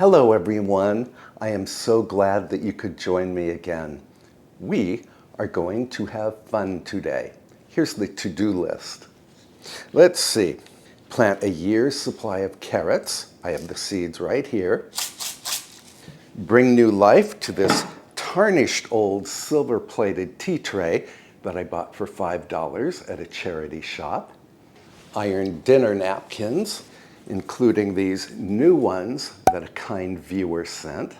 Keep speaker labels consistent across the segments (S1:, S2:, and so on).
S1: Hello everyone. I am so glad that you could join me again. We are going to have fun today. Here's the to-do list. Let's see. Plant a year's supply of carrots. I have the seeds right here. Bring new life to this tarnished old silver-plated tea tray that I bought for $5 at a charity shop. Iron dinner napkins, including these new ones that a kind viewer sent.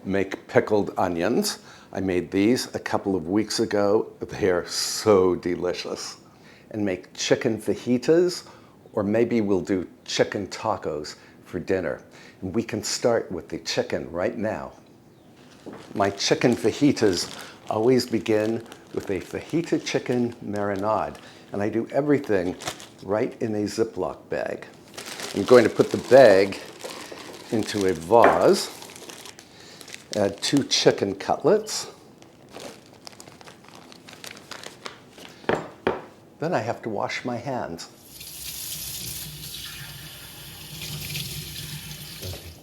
S1: Make pickled onions. I made these a couple of weeks ago. They're so delicious. And make chicken fajitas, or maybe we'll do chicken tacos for dinner. And we can start with the chicken right now. My chicken fajitas always begin with a fajita chicken marinade, and I do everything right in a Ziploc bag. I'm going to put the bag into a vase, add 2 chicken cutlets. Then I have to wash my hands.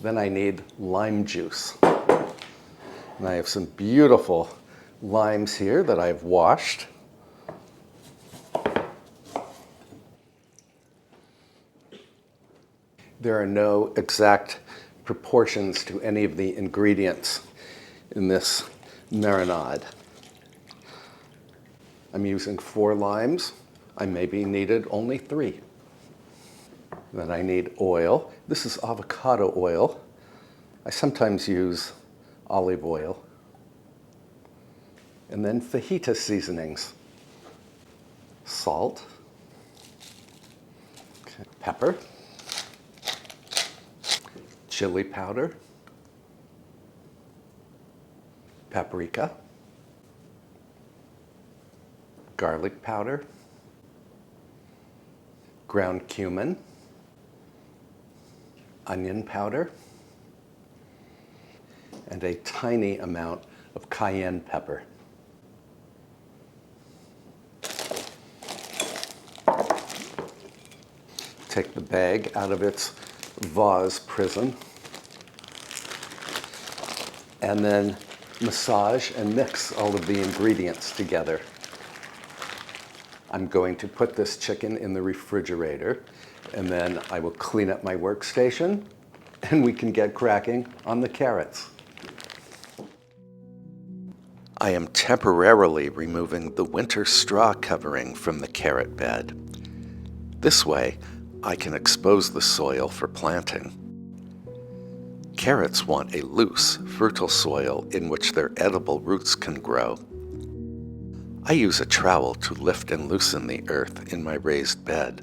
S1: Then I need lime juice. And I have some beautiful limes here that I've washed. There are no exact proportions to any of the ingredients in this marinade. I'm using 4 limes. I maybe needed only 3. Then I need oil. This is avocado oil. I sometimes use olive oil. And then fajita seasonings. Salt. Okay. Pepper. Chili powder. Paprika. Garlic powder. Ground cumin. Onion powder. And a tiny amount of cayenne pepper. Take the bag out of its vase prison, and then massage and mix all of the ingredients together. I'm going to put this chicken in the refrigerator, and then I will clean up my workstation, and we can get cracking on the carrots. I am temporarily removing the winter straw covering from the carrot bed. This way, I can expose the soil for planting. Carrots want a loose, fertile soil in which their edible roots can grow. I use a trowel to lift and loosen the earth in my raised bed.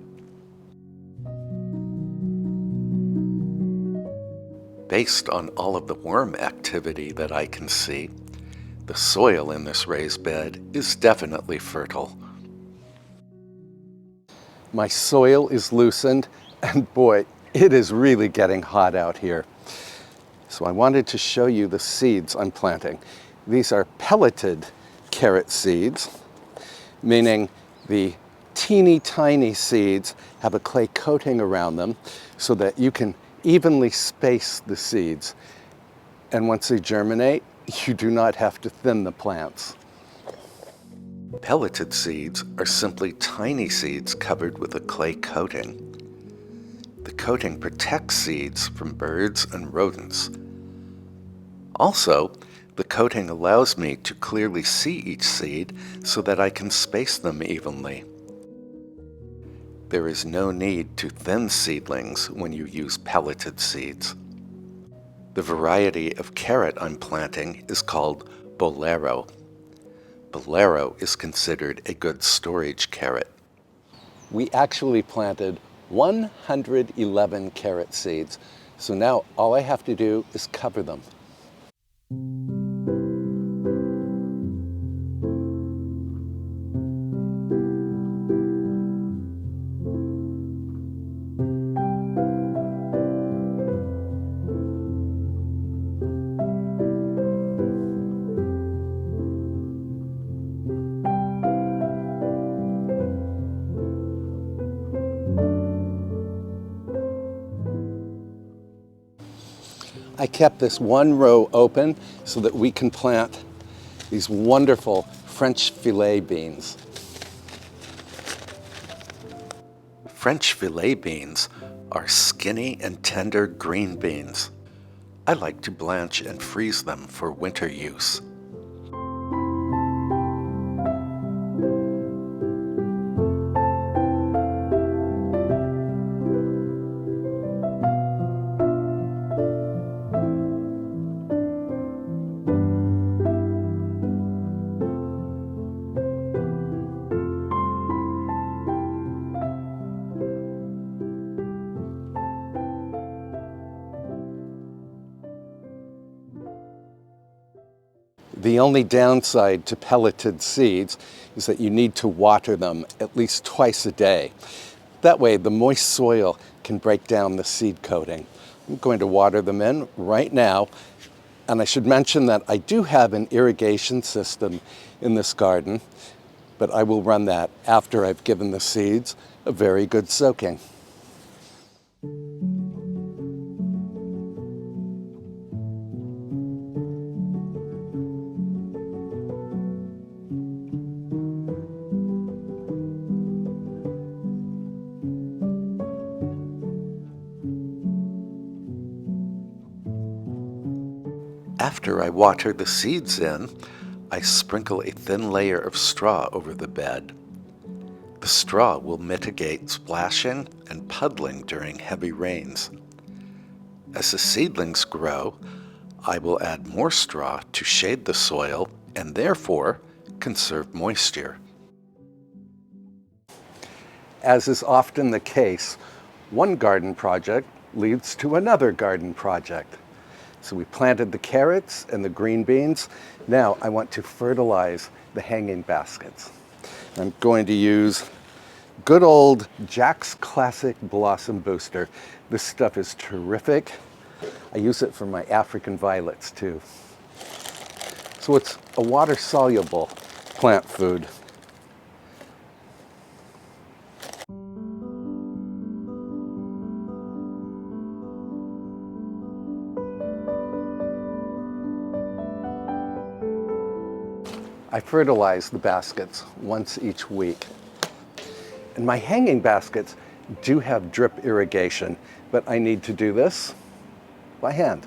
S1: Based on all of the worm activity that I can see, the soil in this raised bed is definitely fertile. My soil is loosened, and boy, it is really getting hot out here. So I wanted to show you the seeds I'm planting. These are pelleted carrot seeds, meaning the teeny tiny seeds have a clay coating around them so that you can evenly space the seeds. And once they germinate, you do not have to thin the plants. Pelleted seeds are simply tiny seeds covered with a clay coating. The coating protects seeds from birds and rodents. Also, the coating allows me to clearly see each seed so that I can space them evenly. There is no need to thin seedlings when you use pelleted seeds. The variety of carrot I'm planting is called Bolero. Bolero is considered a good storage carrot. We actually planted 111 carrot seeds, so now all I have to do is cover them. I kept this one row open so that we can plant these wonderful French filet beans. French filet beans are skinny and tender green beans. I like to blanch and freeze them for winter use. The only downside to pelleted seeds is that you need to water them at least twice a day. That way, the moist soil can break down the seed coating. I'm going to water them in right now. And I should mention that I do have an irrigation system in this garden, but I will run that after I've given the seeds a very good soaking. After I water the seeds in, I sprinkle a thin layer of straw over the bed. The straw will mitigate splashing and puddling during heavy rains. As the seedlings grow, I will add more straw to shade the soil and therefore conserve moisture. As is often the case, one garden project leads to another garden project. So we planted the carrots and the green beans. Now I want to fertilize the hanging baskets. I'm going to use good old Jack's Classic Blossom Booster. This stuff is terrific. I use it for my African violets too. So it's a water-soluble plant food. I fertilize the baskets once each week. And my hanging baskets do have drip irrigation, but I need to do this by hand.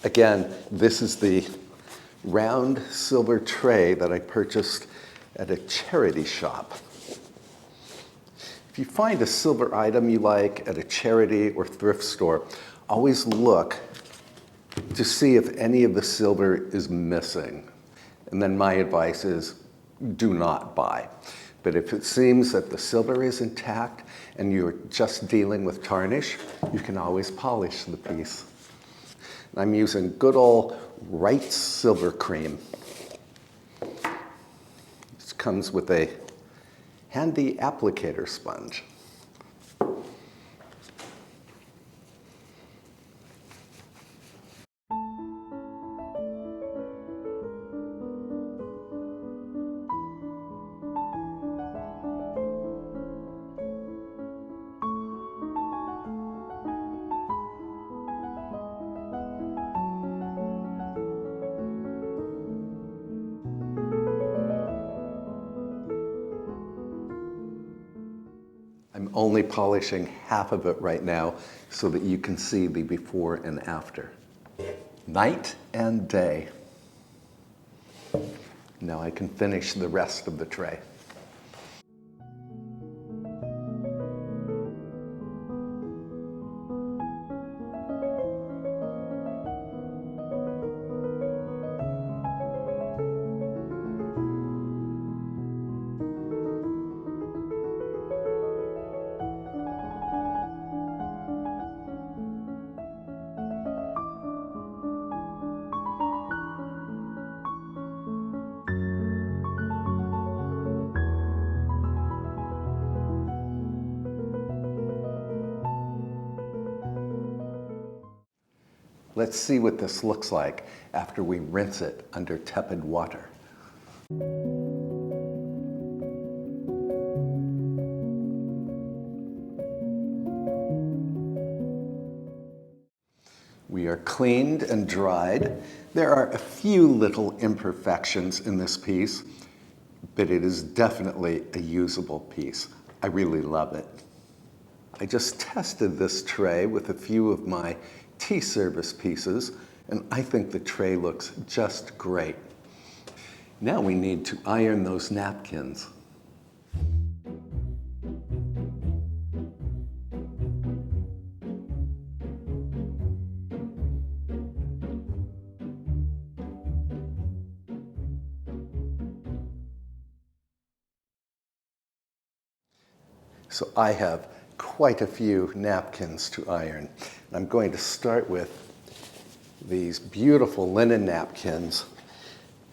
S1: Again, this is the round silver tray that I purchased at a charity shop. If you find a silver item you like at a charity or thrift store, always look to see if any of the silver is missing. And then my advice is do not buy. But if it seems that the silver is intact and you're just dealing with tarnish, you can always polish the piece. I'm using good old Wright's Silver Cream. This comes with a handy applicator sponge. I'm only polishing half of it right now so that you can see the before and after. Night and day. Now I can finish the rest of the tray. Let's see what this looks like after we rinse it under tepid water. We are cleaned and dried. There are a few little imperfections in this piece, but it is definitely a usable piece. I really love it. I just tested this tray with a few of my tea service pieces, and I think the tray looks just great. Now we need to iron those napkins. So I have quite a few napkins to iron. I'm going to start with these beautiful linen napkins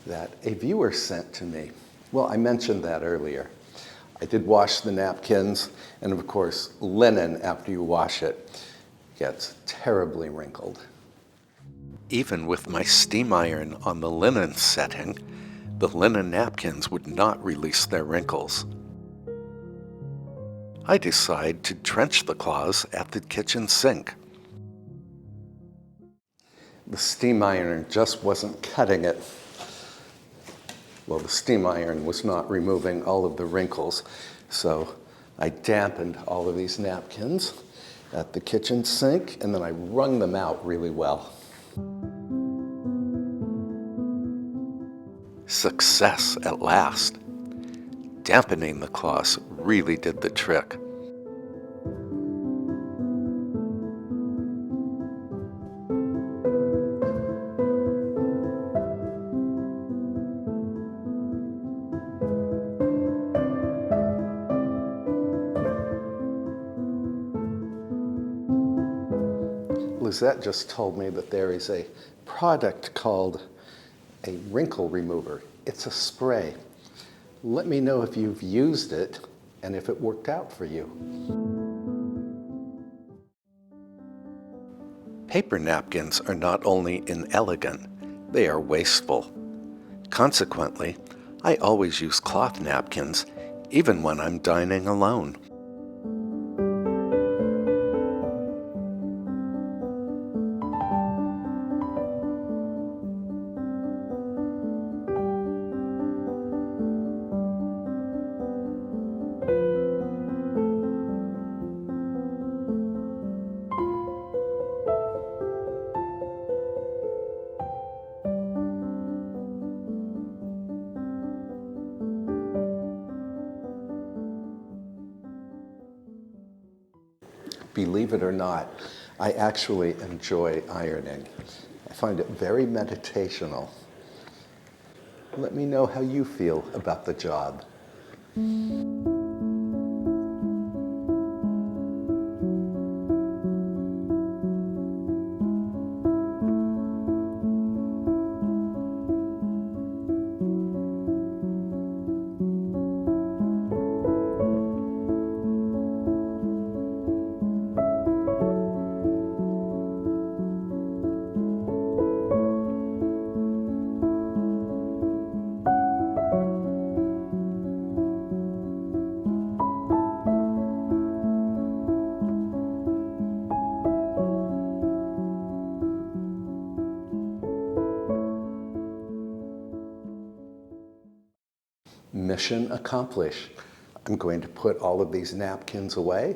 S1: that a viewer sent to me. Well, I mentioned that earlier. I did wash the napkins, and of course, linen after you wash it gets terribly wrinkled. Even with my steam iron on the linen setting, the linen napkins would not release their wrinkles. I decide to drench the cloths at the kitchen sink. The steam iron just wasn't cutting it. Well, the steam iron was not removing all of the wrinkles, so I dampened all of these napkins at the kitchen sink, and then I wrung them out really well. Success at last. Dampening the cloths really did the trick. Lizette just told me that there is a product called a wrinkle remover. It's a spray. Let me know if you've used it and if it worked out for you. Paper napkins are not only inelegant, they are wasteful. Consequently, I always use cloth napkins, even when I'm dining alone. Believe it or not, I actually enjoy ironing. I find it very meditational. Let me know how you feel about the job. Mission accomplished. I'm going to put all of these napkins away,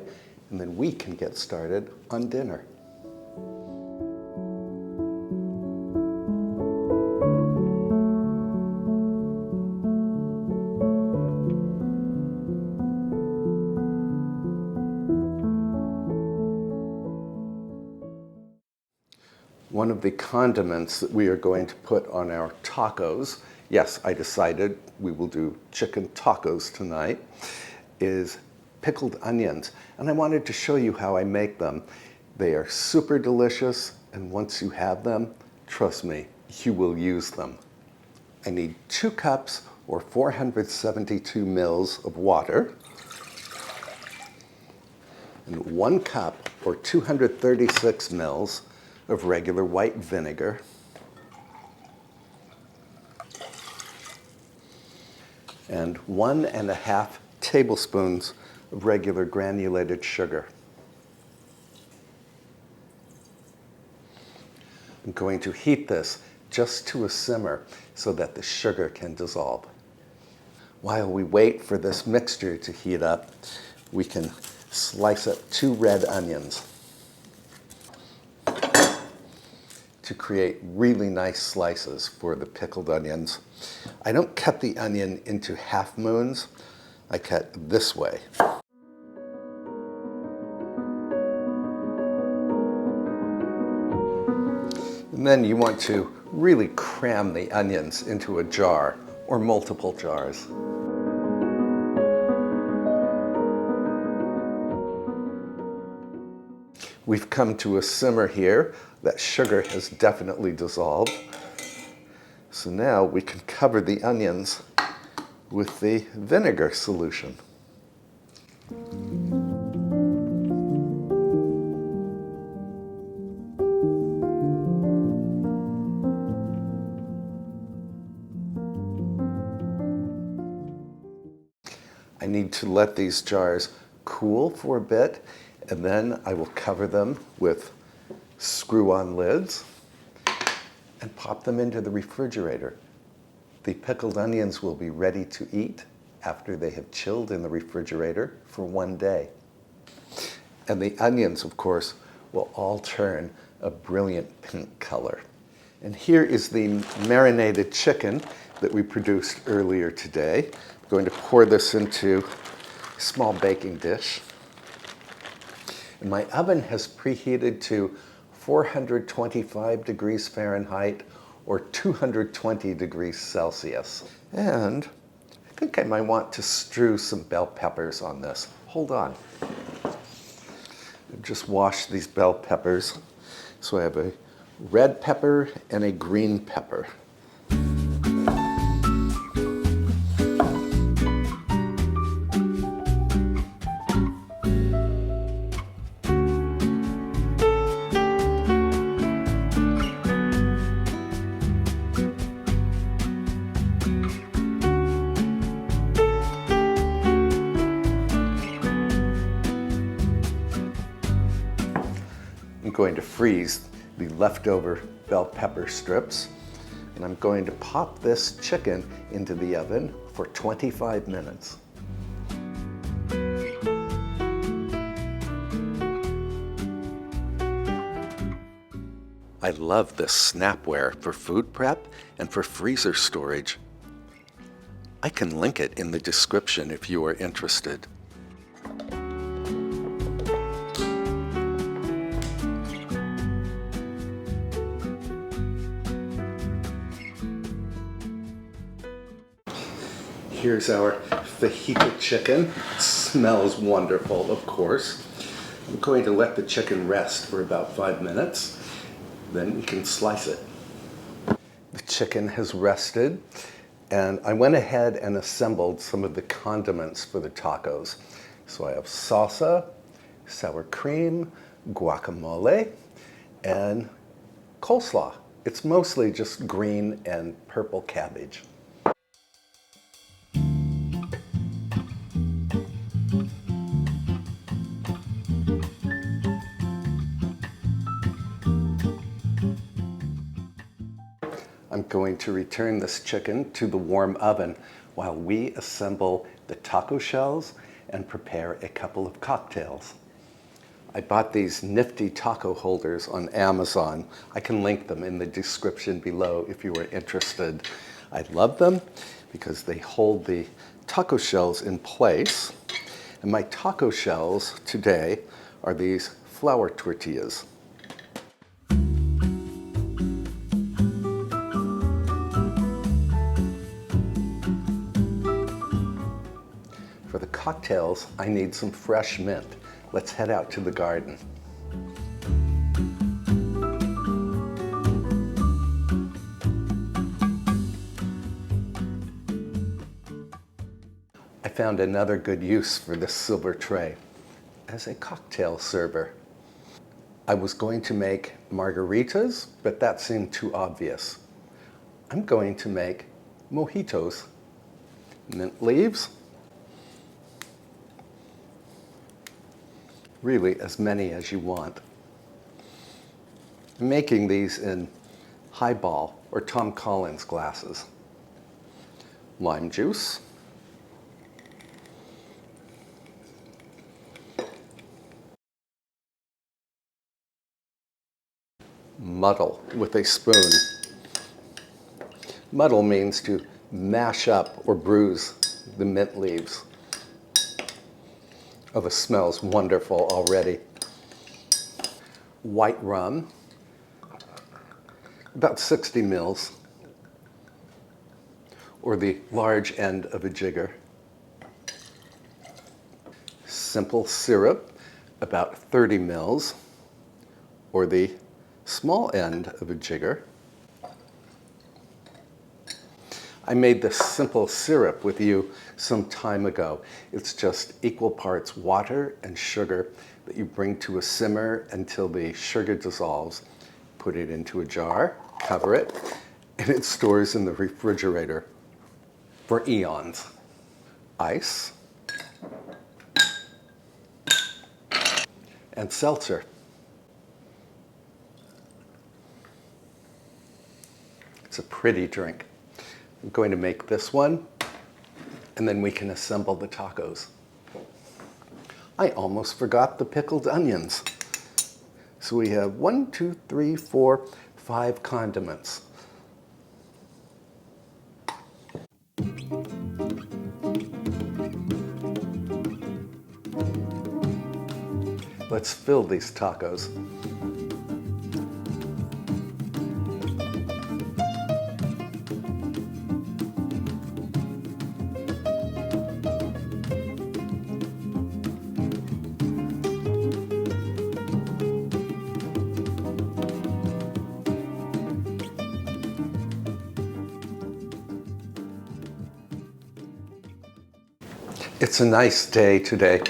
S1: and then we can get started on dinner. One of the condiments that we are going to put on our tacos, yes, I decided we will do chicken tacos tonight, is pickled onions. And I wanted to show you how I make them. They are super delicious, and once you have them, trust me, you will use them. I need 2 cups or 472 mils of water, and 1 cup or 236 mils of regular white vinegar, and 1.5 tablespoons of regular granulated sugar. I'm going to heat this just to a simmer so that the sugar can dissolve. While we wait for this mixture to heat up, we can slice up 2 red onions to create really nice slices for the pickled onions. I don't cut the onion into half moons. I cut this way. And then you want to really cram the onions into a jar or multiple jars. We've come to a simmer here. That sugar has definitely dissolved. So now we can cover the onions with the vinegar solution. I need to let these jars cool for a bit, and then I will cover them with screw-on lids and pop them into the refrigerator. The pickled onions will be ready to eat after they have chilled in the refrigerator for 1 day. And the onions, of course, will all turn a brilliant pink color. And here is the marinated chicken that we produced earlier today. I'm going to pour this into a small baking dish. And my oven has preheated to 425 degrees Fahrenheit or 220 degrees Celsius. And I think I might want to strew some bell peppers on this. Hold on. I've just washed these bell peppers. So I have a red pepper and a green pepper. I'm going to freeze the leftover bell pepper strips, and I'm going to pop this chicken into the oven for 25 minutes. I love this snapware for food prep and for freezer storage. I can link it in the description if you are interested. Here's our fajita chicken. It smells wonderful, of course. I'm going to let the chicken rest for about 5 minutes. Then we can slice it. The chicken has rested, and I went ahead and assembled some of the condiments for the tacos. So I have salsa, sour cream, guacamole, and coleslaw. It's mostly just green and purple cabbage. I'm going to return this chicken to the warm oven while we assemble the taco shells and prepare a couple of cocktails. I bought these nifty taco holders on Amazon. I can link them in the description below if you are interested. I love them because they hold the taco shells in place. And my taco shells today are these flour tortillas. For the cocktails, I need some fresh mint. Let's head out to the garden. I found another good use for this silver tray as a cocktail server. I was going to make margaritas, but that seemed too obvious. I'm going to make mojitos. Mint leaves. Really, as many as you want. I'm making these in highball or Tom Collins glasses. Lime juice. Muddle with a spoon. Muddle means to mash up or bruise the mint leaves. Oh, the smells wonderful already. White rum, about 60 mils, or the large end of a jigger. Simple syrup, about 30 mils, or the small end of a jigger. I made this simple syrup with you some time ago. It's just equal parts water and sugar that you bring to a simmer until the sugar dissolves. Put it into a jar, cover it, and it stores in the refrigerator for eons. Ice and seltzer. It's a pretty drink. I'm going to make this one, and then we can assemble the tacos. I almost forgot the pickled onions. So we have 1, 2, 3, 4, 5 condiments. Let's fill these tacos. It's a nice day today.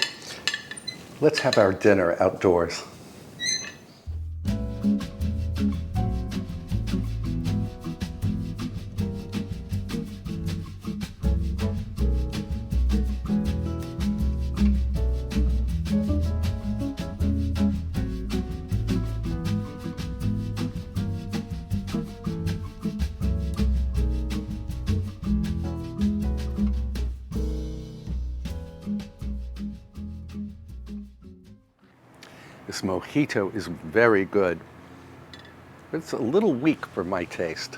S1: Let's have our dinner outdoors. This mojito is very good, but it's a little weak for my taste.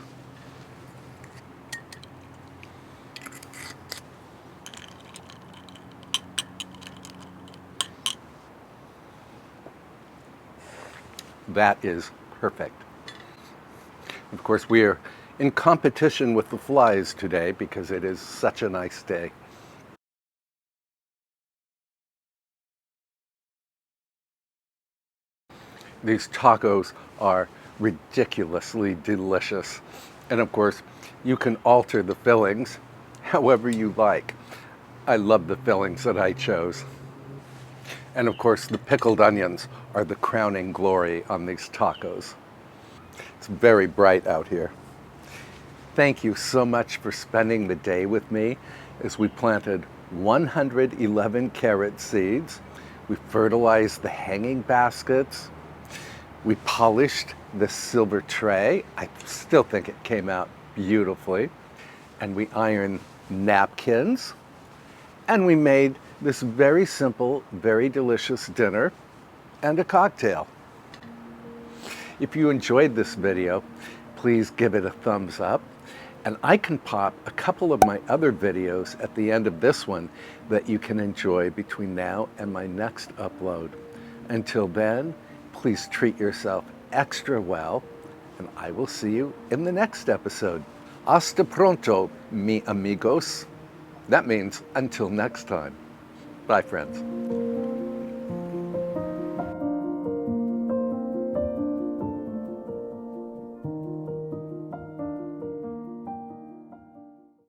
S1: That is perfect. Of course, we are in competition with the flies today because it is such a nice day. These tacos are ridiculously delicious. And of course, you can alter the fillings however you like. I love the fillings that I chose. And of course, the pickled onions are the crowning glory on these tacos. It's very bright out here. Thank you so much for spending the day with me as we planted 111 carrot seeds. We fertilized the hanging baskets. We polished the silver tray. I still think it came out beautifully. And we ironed napkins. And we made this very simple, very delicious dinner and a cocktail. If you enjoyed this video, please give it a thumbs up. And I can pop a couple of my other videos at the end of this one that you can enjoy between now and my next upload. Until then, please treat yourself extra well, and I will see you in the next episode. Hasta pronto, mi amigos. That means until next time. Bye, friends.